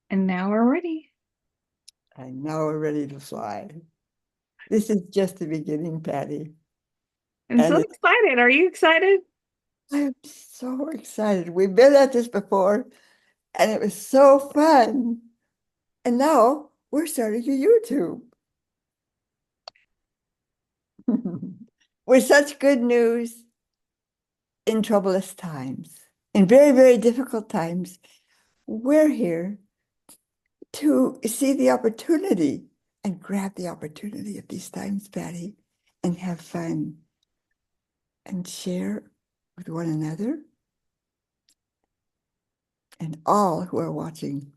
And now we're ready. And now we're ready to fly. This is just the beginning, Patty. I'm so And excited. Are you excited? I'm so excited. We've been at this before, and it was so fun. And now we're starting a YouTube with such good news in troublous times, in very, very difficult times. We're here to see the opportunity and grab the opportunity of these times, Patty, and have fun and share with one another and all who are watching.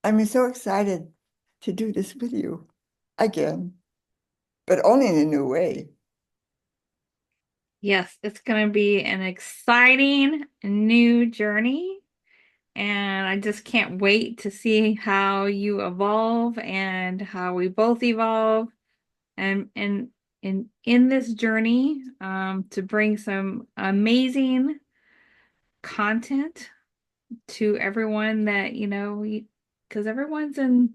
I'm so excited to do this with you again, but only in a new way. Yes, it's going to be an exciting new journey. And I just can't wait to see how you evolve and how we both evolve and in this journey to bring some amazing content to everyone that, because everyone's in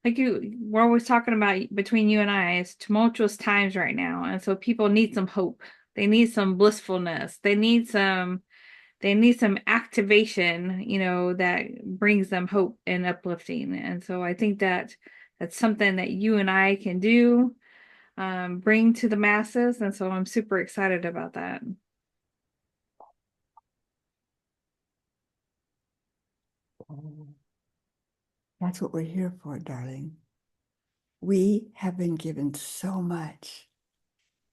we're always talking about between you and I, it's tumultuous times right now. And so people need some hope. They need some blissfulness. They need some activation, that brings them hope and uplifting. And so I think that that's something that you and I can do, bring to the masses. And so I'm super excited about that. Oh, that's what we're here for, darling. We have been given so much.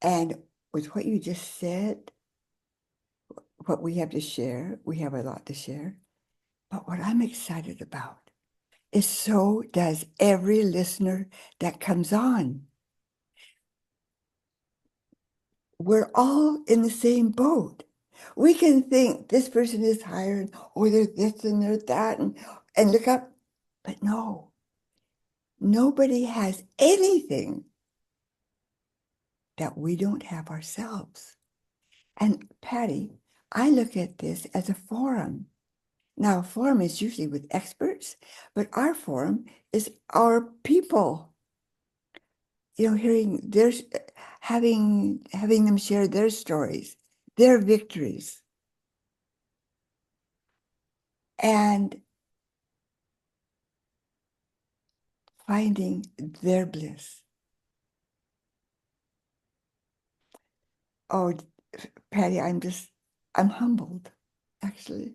And with what you just said, what we have to share, we have a lot to share. But what I'm excited about is so does every listener that comes on. We're all in the same boat. We can think this person is higher, or they're this and they're that, and look up. But no, nobody has anything that we don't have ourselves. And Patty, I look at this as a forum. Now, a forum is usually with experts, but our forum is our people. Hearing their, having them share their stories, their victories, and finding their bliss. Oh, Patty, I'm humbled, actually,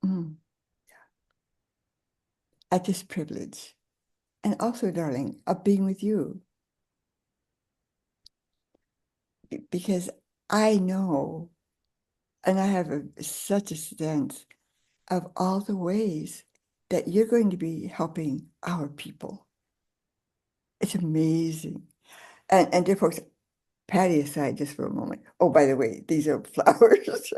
mm, at this privilege. And also, darling, of being with you, because I know, and I have such a sense of all the ways that you're going to be helping our people. It's amazing. And dear folks, Patty aside just for a moment. Oh, by the way, these are flowers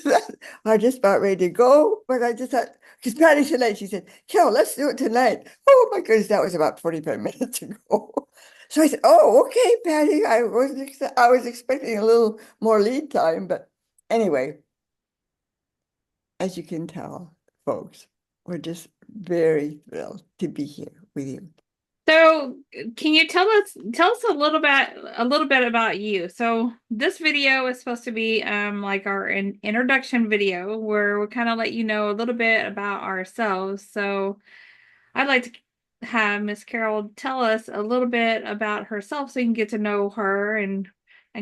that are just about ready to go. But I just thought, because Patty tonight, she said, Kel, let's do it tonight. Oh my goodness, that was about 45 minutes ago. So I said, oh, okay, Patty. I was expecting a little more lead time, but anyway, as you can tell, folks, we're just very thrilled to be here with you. So, can you tell us a little bit about you? So, this video is supposed to be like our introduction video where we kind of let you know a little bit about ourselves. So, I'd like to have Miss Carol tell us a little bit about herself so you can get to know her and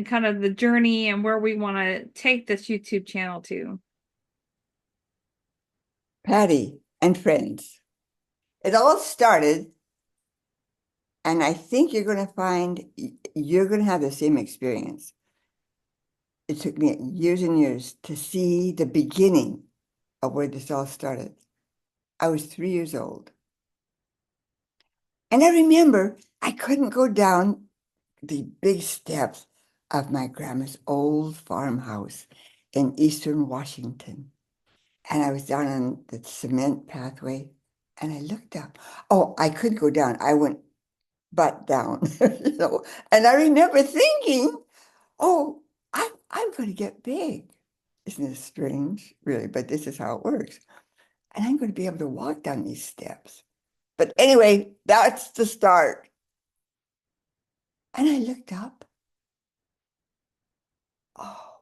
kind of the journey and where we want to take this YouTube channel to. Patty and friends, it all started, and I think you're going to find you're going to have the same experience. It took me years and years to see the beginning of where this all started. I was 3 years old. And I remember I couldn't go down the big steps of my grandma's old farmhouse in eastern Washington. And I was down on the cement pathway and I looked up. Oh, I couldn't go down. I went butt down, And I remember thinking, oh, I'm going to get big. Isn't this strange, really? But this is how it works. and I'm going to be able to walk down these steps. But anyway, that's the start. And I looked up. Oh,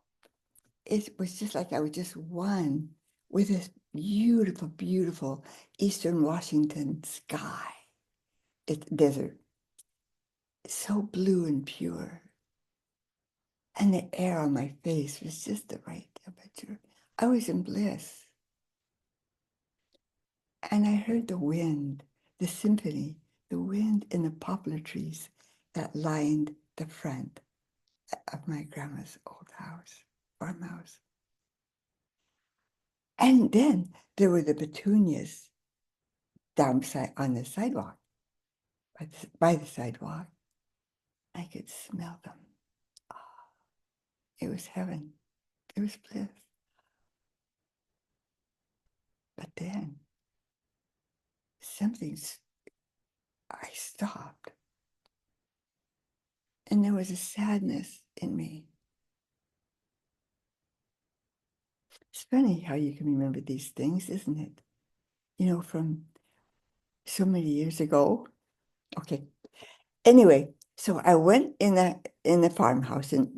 it was just like I was just one with this beautiful, beautiful Eastern Washington sky. It's desert, so blue and pure. And the air on my face was just the right temperature. I was in bliss. And I heard the wind, the symphony, the wind in the poplar trees that lined the front of my grandma's old house, farmhouse. And then there were the petunias downside on the sidewalk, by the sidewalk. I could smell them. Oh, it was heaven. It was bliss. But then something, I stopped, and there was a sadness in me. It's funny how you can remember these things, isn't it? From so many years ago. Okay. Anyway, so I went in the farmhouse and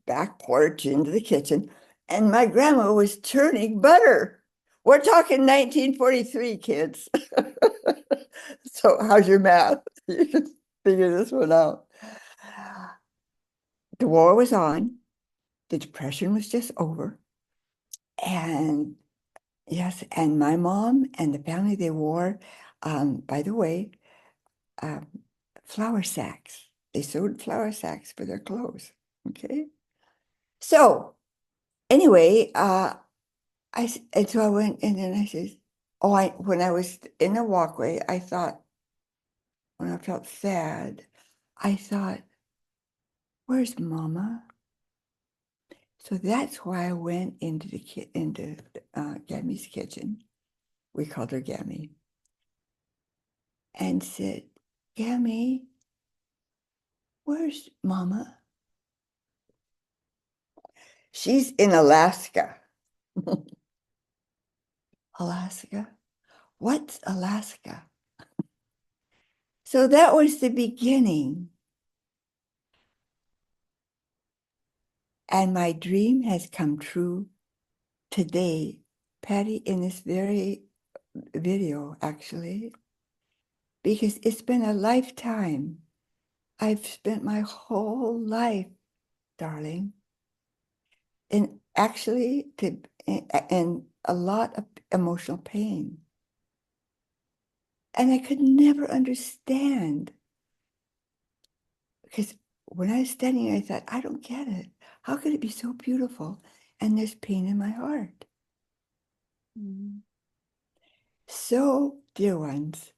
back porch into the kitchen, and my grandma was churning butter. We're talking 1943, kids. So how's your math? You can figure this one out. The war was on. The depression was just over. And yes, and my mom and the family, they wore, by the way, um, flour sacks. They sewed flour sacks for their clothes. Okay. So anyway, and so I went in and I said, oh, when I was in the walkway, I thought, when I felt sad, I thought, where's Mama? So that's why I went into Gammy's kitchen. We called her Gammy, and said, Gammy, where's Mama? She's in Alaska. Alaska? What's Alaska? So that was the beginning. And my dream has come true today, Patty, in this very video, actually, because it's been a lifetime. I've spent my whole life, darling, and actually and a lot of emotional pain. And I could never understand because when I was studying, I thought, I don't get it. How could it be so beautiful and there's pain in my heart? Mm. So, dear ones,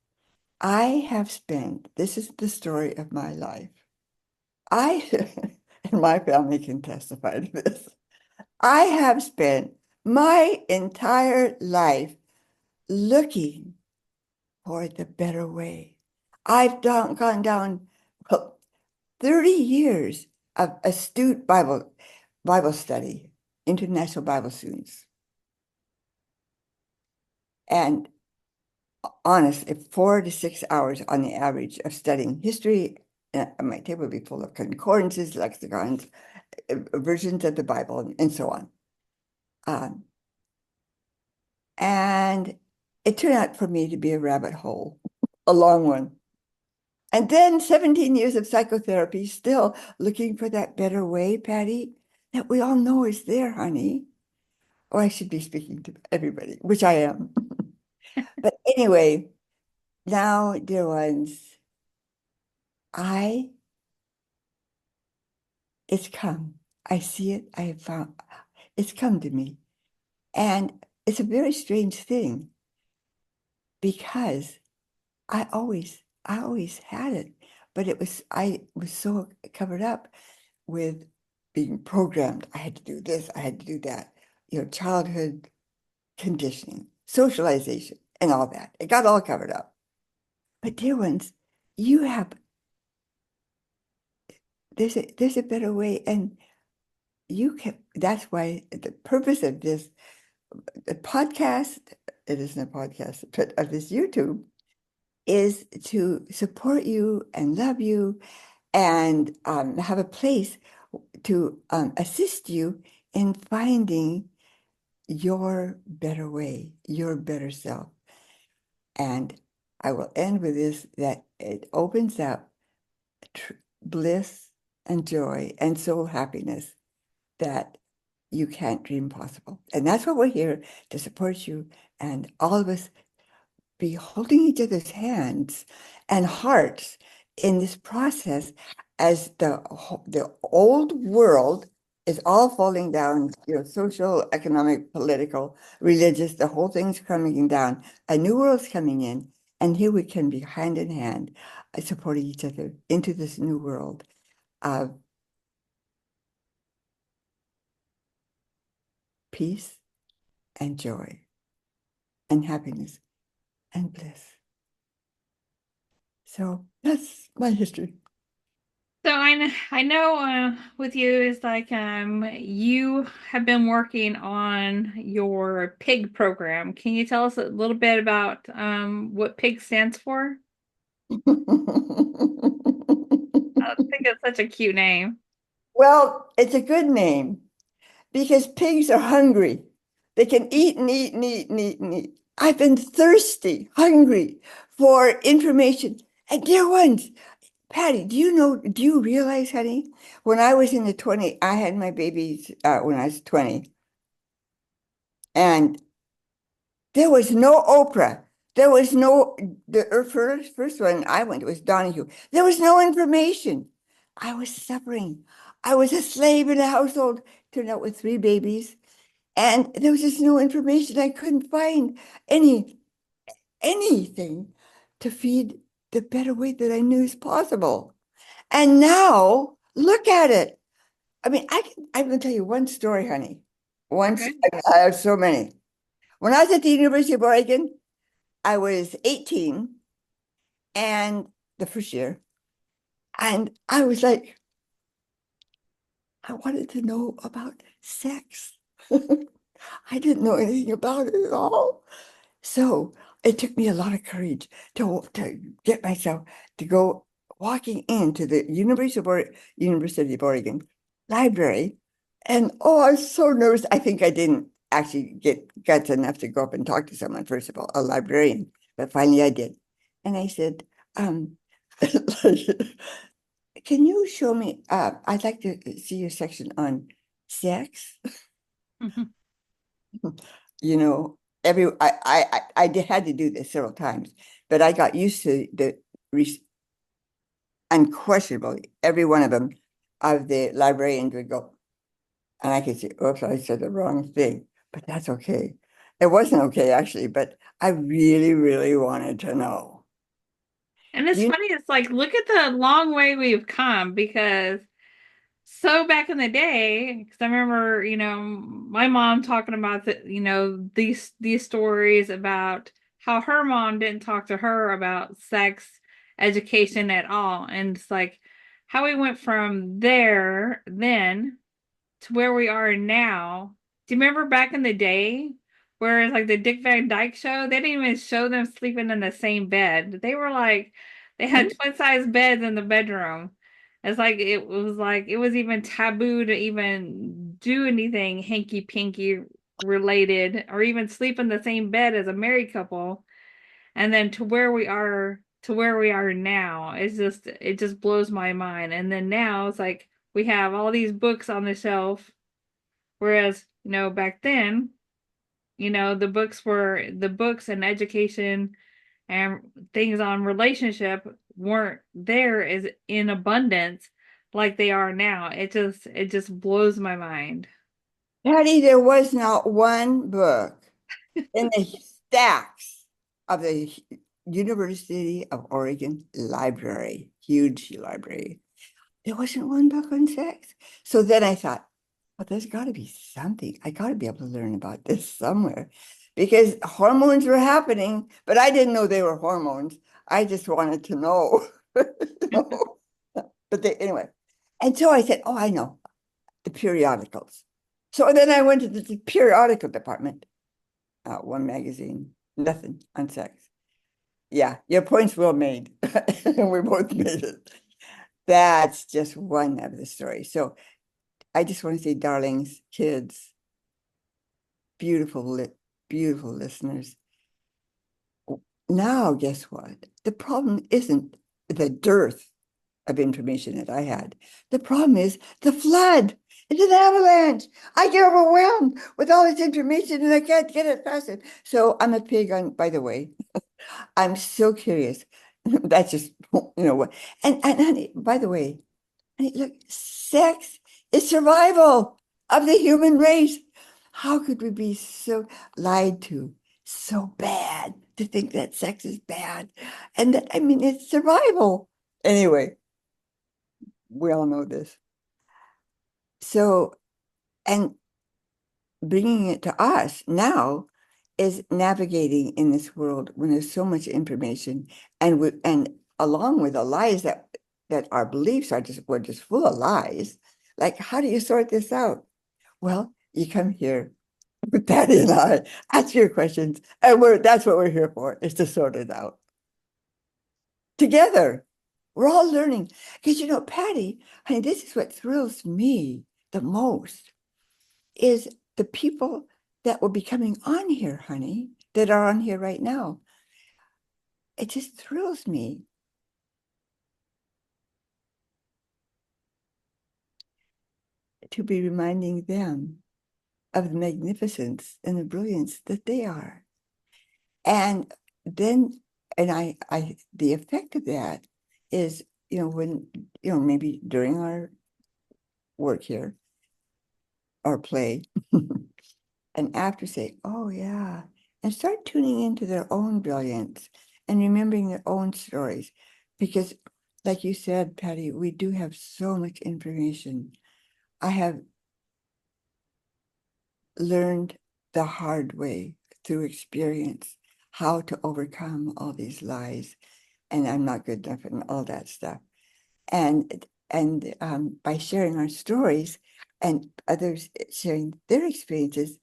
I have spent, this is the story of my life. I, and my family can testify to this, I have spent my entire life looking for the better way. I've gone down, well, 30 years of astute Bible study, international Bible students. And honest, 4 to 6 hours on the average of studying history. My table would be full of concordances, lexicons, versions of the Bible, and so on. Um, and it turned out for me to be a rabbit hole, a long one. And then 17 years of psychotherapy, still looking for that better way, Patty, that we all know is there, honey. Oh, I should be speaking to everybody, which I am. But anyway, now, dear ones, I it's come. I see it. I have found it's come to me. And it's a very strange thing because I always had it, but I was so covered up with being programmed. I had to do this, I had to do that, childhood conditioning, socialization, and all that. It got all covered up. But dear ones, you have there's a better way, and you can. That's why the purpose of this the podcast it isn't a podcast, but of this YouTube is to support you and love you and have a place to assist you in finding your better way, your better self. And I will end with this that it opens up tr bliss and joy and soul happiness that you can't dream possible. And that's what we're here to support you and all of us be holding each other's hands and hearts in this process as the old world is all falling down, social, economic, political, religious, the whole thing's coming down. A new world's coming in, and here we can be hand in hand, supporting each other into this new world of peace and joy and happiness and bliss. So that's my history. So I know with you is like you have been working on your PIG program. Can you tell us a little bit about what PIG stands for? I think it's such a cute name. Well, it's a good name because pigs are hungry. They can eat and eat and eat and eat and eat. I've been thirsty, hungry for information. And dear ones, Patty, do you realize, honey, when I was in the 20, I had my babies when I was 20, and there was no Oprah. There was no, first one I went to was Donahue. There was no information. I was suffering. I was a slave in a household, turned out with three babies, and there was just no information. I couldn't find anything to feed the better way that I knew is possible. And now look at it. I mean, I'm gonna tell you one story, honey. Once Okay. I have so many. When I was at the University of Oregon, I was 18 and the first year, and I was like, I wanted to know about sex. I didn't know anything about it at all. So it took me a lot of courage to get myself to go walking into the University of Oregon library. And oh, I was so nervous. I think I didn't actually get guts enough to go up and talk to someone, first of all, a librarian. But finally I did. And I said, um, can you show me? I'd like to see your section on sex. You know, had to do this several times, but I got used to unquestionably every one of them of the librarians would go, and I could say, oops, I said the wrong thing, but that's okay. It wasn't okay actually, but I really, really wanted to know. And Do it's you funny, it's like look at the long way we've come because so back in the day, because I remember, my mom talking about these stories about how her mom didn't talk to her about sex education at all. And it's like how we went from there then to where we are now. Do you remember back in the day where it's like the Dick Van Dyke show? They didn't even show them sleeping in the same bed. They were like they had know? twin size beds in the bedroom. It was like it was even taboo to even do anything hanky panky related or even sleep in the same bed as a married couple. And then to where we are now, it just blows my mind. And then now it's like we have all these books on the shelf. Whereas, back then, the books and education and things on relationship weren't there as in abundance like they are now. It just blows my mind. Patty, there was not one book in the stacks of the University of Oregon library, huge library. There wasn't one book on sex. So then I thought, well, there's got to be something. I got to be able to learn about this somewhere because hormones were happening, but I didn't know they were hormones. I just wanted to know. You know? Anyway. And so I said, oh, I know the periodicals. So then I went to the periodical department one magazine, nothing on sex. Yeah, your point's well made. We both made it. That's just one of the stories. So I just want to say, darlings, kids, beautiful, beautiful listeners. Now, guess what? The problem isn't the dearth of information that I had. The problem is the flood. It's an avalanche. I get overwhelmed with all this information and I can't get it past it. So I'm a pig on, by the way. I'm so curious. That's just, what. And honey, by the way, honey, look, sex is survival of the human race. How could we be so lied to, so bad to think that sex is bad? And that, I mean, it's survival. Anyway, we all know this. So, and bringing it to us now is navigating in this world when there's so much information and along with the lies that our beliefs are just we're just full of lies. Like, how do you sort this out? Well, you come here with Patty and I, ask your questions, and that's what we're here for, is to sort it out together. We're all learning. Because Patty, honey, this is what thrills me the most is the people that will be coming on here, honey, that are on here right now. It just thrills me to be reminding them of the magnificence and the brilliance that they are. And then, the effect of that is, when, maybe during our work here or play, and after say, oh, yeah, and start tuning into their own brilliance and remembering their own stories. Because, like you said, Patty, we do have so much information. I have learned the hard way through experience how to overcome all these lies, and I'm not good enough and all that stuff. And by sharing our stories and others sharing their experiences,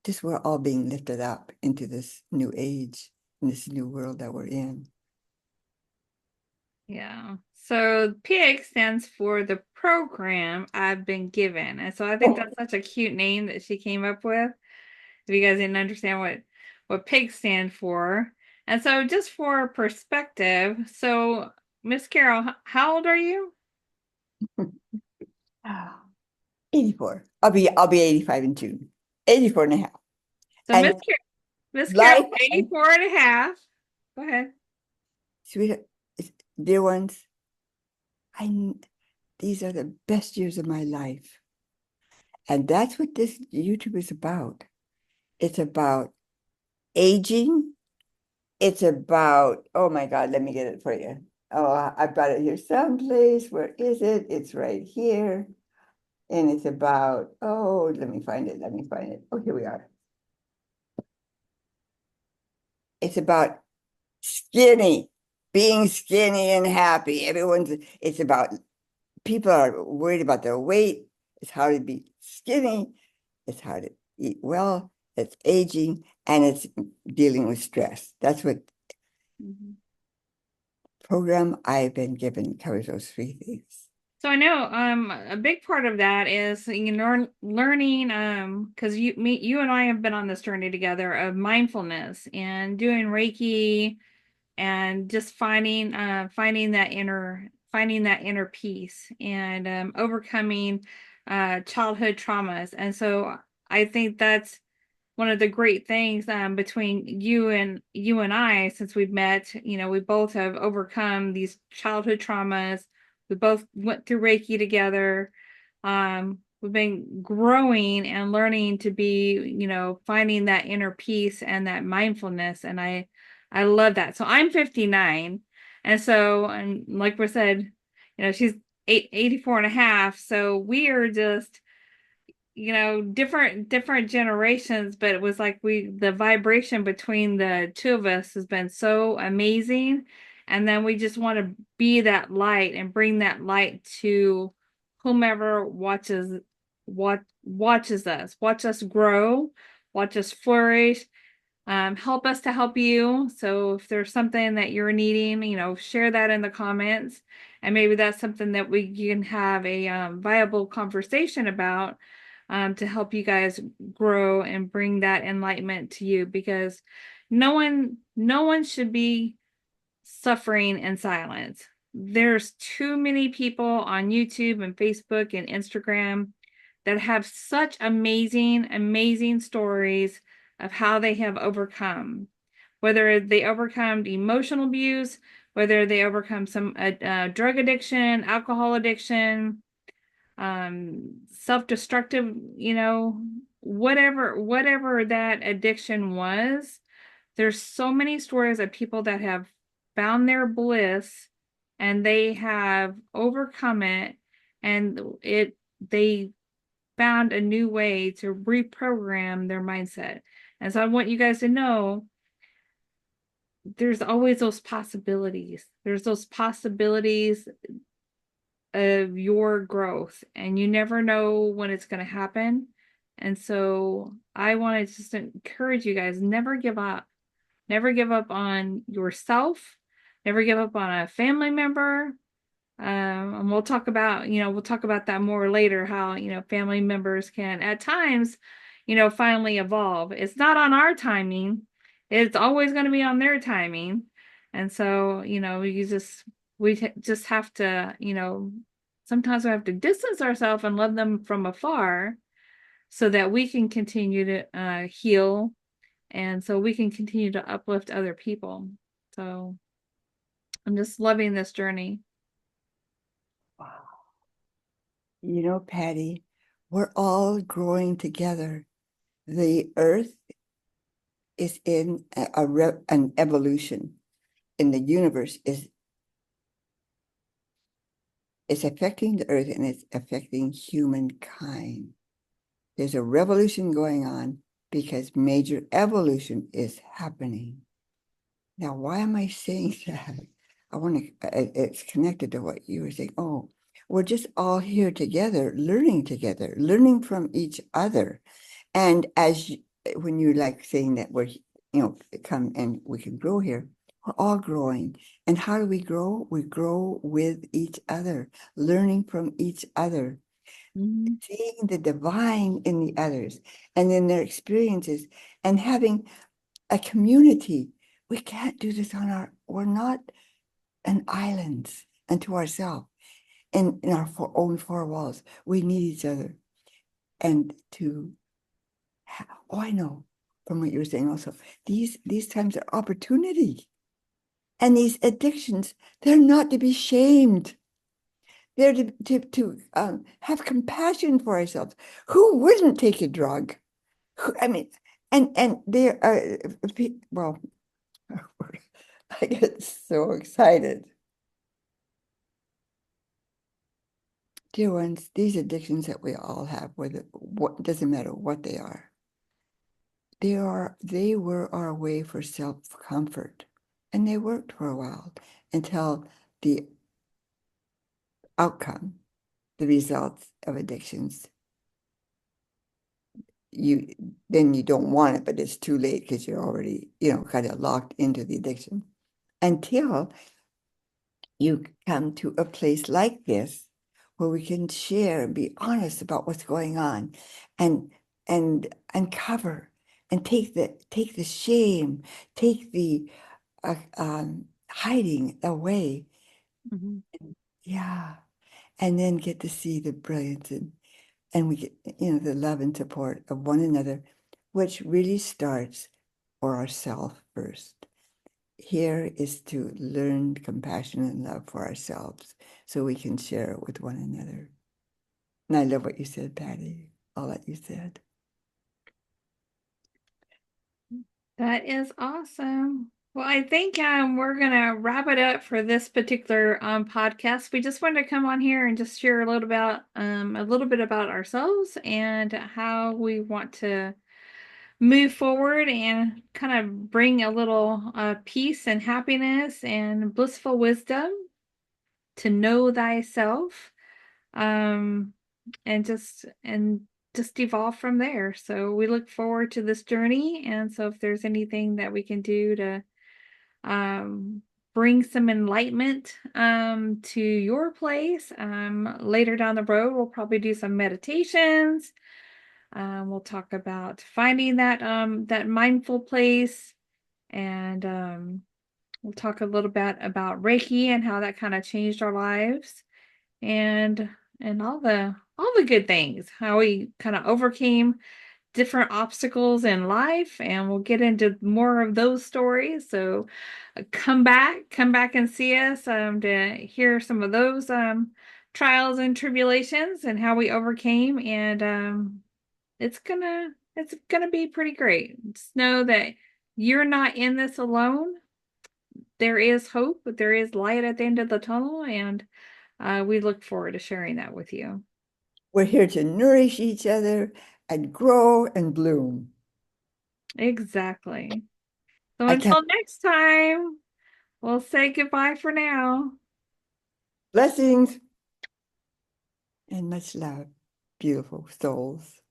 just we're all being lifted up into this new age, in this new world that we're in. Yeah. So PIG stands for the program I've been given. And so I think Oh. that's such a cute name that she came up with. If you guys didn't understand what PIG stand for. And so just for perspective, so Miss Carol, how old are you? 84. I'll be 85 in June. 84 and a half. So And Miss Carol, life and 84 and a half. Go ahead. sweetheart, dear ones, I these are the best years of my life. And that's what this YouTube is about. It's about aging. It's about, oh my God, let me get it for you. Oh, I've got it here someplace. Where is it? It's right here. And it's about, oh, let me find it. Let me find it. Oh, here we are. It's about skinny, being skinny and happy. It's about people are worried about their weight. It's how to be skinny. It's how to eat well. It's aging and it's dealing with stress. That's what Mhm. program I've been given covers those three things. So I know a big part of that is learning because you and I have been on this journey together of mindfulness and doing Reiki and just finding that inner peace and overcoming childhood traumas. And so I think that's one of the great things between you and I, since we've met, we both have overcome these childhood traumas. We both went through Reiki together. We've been growing and learning to be, finding that inner peace and that mindfulness. And I love that. So I'm 59. And like we said, she's 84 and a half. So we are just different generations, but it was like the vibration between the two of us has been so amazing. And then we just want to be that light and bring that light to whomever watches us, watch us grow, watch us flourish, help us to help you. So if there's something that you're needing, share that in the comments. And maybe that's something that we can have a viable conversation about to help you guys grow and bring that enlightenment to you because no one should be suffering in silence. There's too many people on YouTube and Facebook and Instagram that have such amazing, amazing stories of how they have overcome, whether they overcome emotional abuse, whether they overcome some drug addiction, alcohol addiction, self-destructive, whatever that addiction was. There's so many stories of people that have found their bliss and they have overcome it and they found a new way to reprogram their mindset. And so I want you guys to know there's always those possibilities. There's those possibilities of your growth, and you never know when it's going to happen. And so I want to just encourage you guys, never give up. Never give up on yourself. Never give up on a family member. And we'll talk about that more later, how, family members can at times, finally evolve. It's not on our timing. It's always going to be on their timing. And so, just have to, sometimes we have to distance ourselves and love them from afar so that we can continue to heal and so we can continue to uplift other people. So I'm just loving this journey. Wow. You know, Patty, we're all growing together. The earth is in an evolution, and the universe is affecting the earth and it's affecting humankind. There's a revolution going on because major evolution is happening. Now, why am I saying that? I want to, it's connected to what you were saying. Oh, we're just all here together, learning from each other. And when you like saying that come and we can grow here, we're all growing. And how do we grow? We grow with each other, learning from each other, Mhm. seeing the divine in the others and in their experiences and having a community. We can't do this we're not an island unto ourselves in our own four walls. We need each other. And I know from what you were saying also, these times are opportunity. And these addictions, they're not to be shamed. They're to have compassion for ourselves. Who wouldn't take a drug? I mean, and there are, well, I get so excited. Dear ones, these addictions that we all have, whether what doesn't matter what they were our way for self-comfort. And they worked for a while until the outcome, the results of addictions, you then you don't want it, but it's too late because you're already, kind of locked into the addiction. Until you come to a place like this where we can share and be honest about what's going on and uncover and take the shame, take the hiding away. Mhm. Yeah. And then get to see the brilliance and we get, the love and support of one another, which really starts for ourselves first. Here is to learn compassion and love for ourselves so we can share it with one another. And I love what you said, Patty, all that you said. That is awesome. Well, I think we're gonna wrap it up for this particular podcast. We just wanted to come on here and just share a little bit about ourselves and how we want to move forward and kind of bring a little peace and happiness and blissful wisdom to know thyself. Um, and just evolve from there. So we look forward to this journey. And so if there's anything that we can do to um, bring some enlightenment to your place, later down the road, we'll probably do some meditations. We'll talk about finding that mindful place, and we'll talk a little bit about Reiki and how that kind of changed our lives, and all the good things, how we kind of overcame different obstacles in life, and we'll get into more of those stories. So come back and see us to hear some of those trials and tribulations and how we overcame. And it's gonna be pretty great. Just know that you're not in this alone. There is hope, but there is light at the end of the tunnel, and we look forward to sharing that with you. We're here to nourish each other and grow and bloom. Exactly. So I can't. until next time, we'll say goodbye for now. Blessings and much love, beautiful souls.